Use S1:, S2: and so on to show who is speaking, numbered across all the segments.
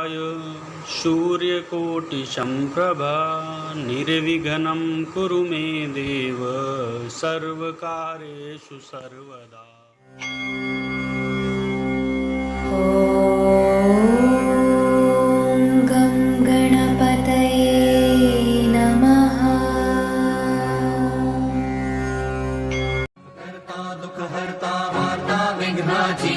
S1: समप्रभाय सूर्यकोटिसम्प्रभा निर्विघ्नं कुरु मे देव सर्वकार्येषु सर्वदा।
S2: गं गणपतये नमः।
S3: करता दुख हरता वार्ता विघ्नाची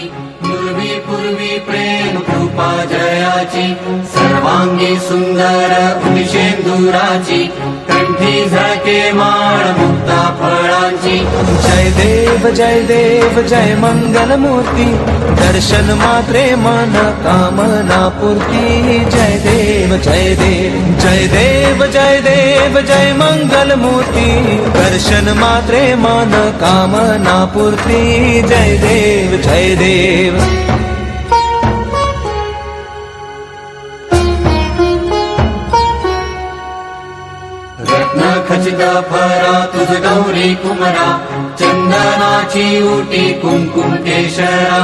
S3: पूर्वी प्रेम कृपा जयाची सर्वांगी सुंदर उदिशेंदुराची कंठी झळके माळ मुक्ता फळांची।
S4: जय देव जय मंगल मूर्ती दर्शन मात्रे मन कामना पूर्ती। जय देव जय देव जय देव जय देव जय मंगल मूर्ती दर्शन मात्रे मन कामना पूर्ती। जय देव जय देव
S3: रत्न खचित फरा तुझ गौरी कुमरा चंदनाची उटी कुंकुम केशरा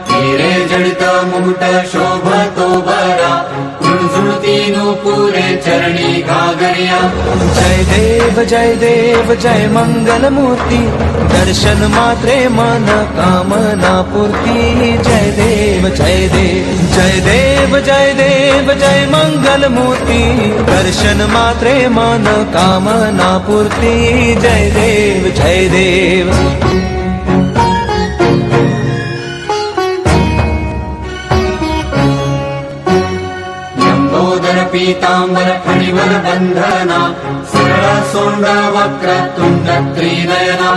S3: हिरे जडित मुकुट शोभतो बरा झुळझुळती नूपुरे चरणी घागरिया।
S4: जय देव जय मंगल मूर्ती दर्शन मात्रे मन कामना पूर्ती। जय देव जय देव जय देव जय देव जय मंगल मूर्ती दर्शन मात्रे मन कामना पूर्ती। जय देव जय देव
S3: लंबोदर पीतांबर फणीवर बंधना सरळ सोंड वक्र तुंड त्रिनयना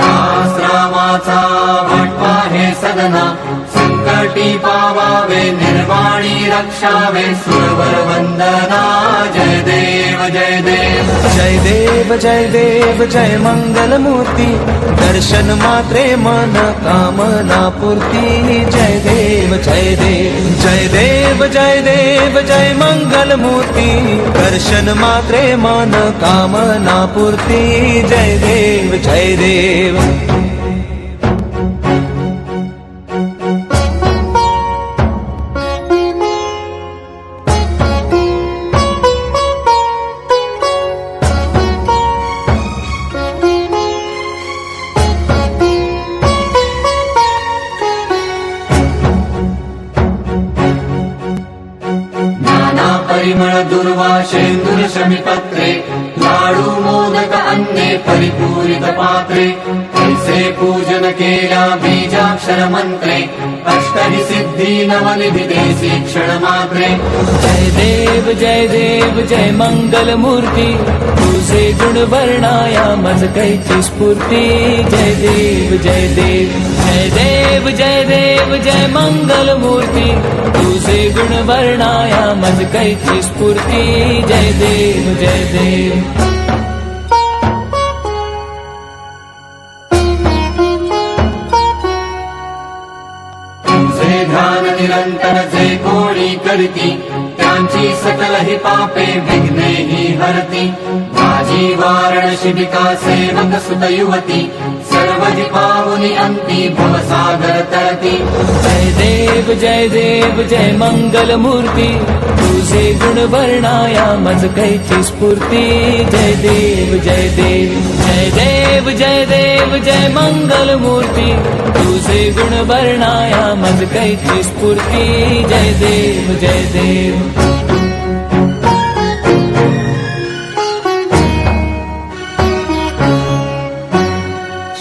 S3: दास रामाचा वाटवा हे सदना संकटी पावावे निर्वाणी रक्षावे सुरवर वंदना। जय देव जय देव
S4: जय देव जय देव जय मंगल मूर्ती दर्शन मात्रे मन कामना पूर्ती। जय देव जय देव जय देव जय देव जय मंगल मूर्ती दर्शन मात्रे मन कामना पूर्ती। जय देव जय देव
S3: परिमळ दुर्वा शेंदूर शमीपत्रे लाडू मोदक अन्ने परिपूरित पात्रे ऐसे पूजन केल्या बीजाक्षर मंत्रे अष्टहि सिद्धी नवनिधी देसी क्षण मात्रे।
S4: जय देव जय मंगल मूर्ती तुझे गुण वर्णाया मज कैची स्फूर्ती। जय देव जय देव जय देव जय देव जय मंगल मूर्ती तुझे गुण वर्णाया मज कैची स्फूर्ती। जय देव जय देव
S3: तुझे ध्यान निरंतर जे कोणी करती त्यांची सकल ही पापे विघ्ने ही हरती। माझी वारण शिबिका सेवक सुत युवती सर्व जी पावनी अंती भवसागर तरती।
S4: जय देव जय मंगल मूर्ती तुझे गुण वर्णाया मज कैची स्फूर्ती। जय देव जय देव जय देव जय देव जय मंगल मूर्ती तुझे गुण वर्णाया मज कैची स्फूर्ती। जय देव जय देव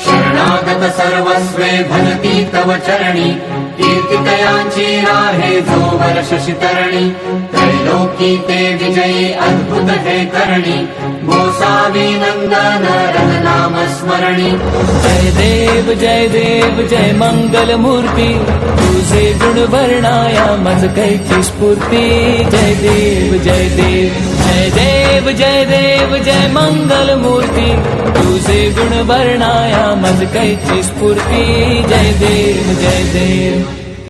S3: शरणागत सर्वस्वे भजती तव चरणी कीर्तितयांची राहे जो वर्ष शितरणी त्रैलोकी ते विजयी अद्भुत हे करणी गोसावी नंदन रघुनाम स्मरणी।
S4: जय देव जय मंगल मूर्ती तुझे गुण वर्णाया मज कैची स्फूर्ती। जय देव जय देव जय देव जय देव जय मंगल मूर्ती तुझे गुण वर्णाया मज कैची स्फूर्ती। जय देव जय देव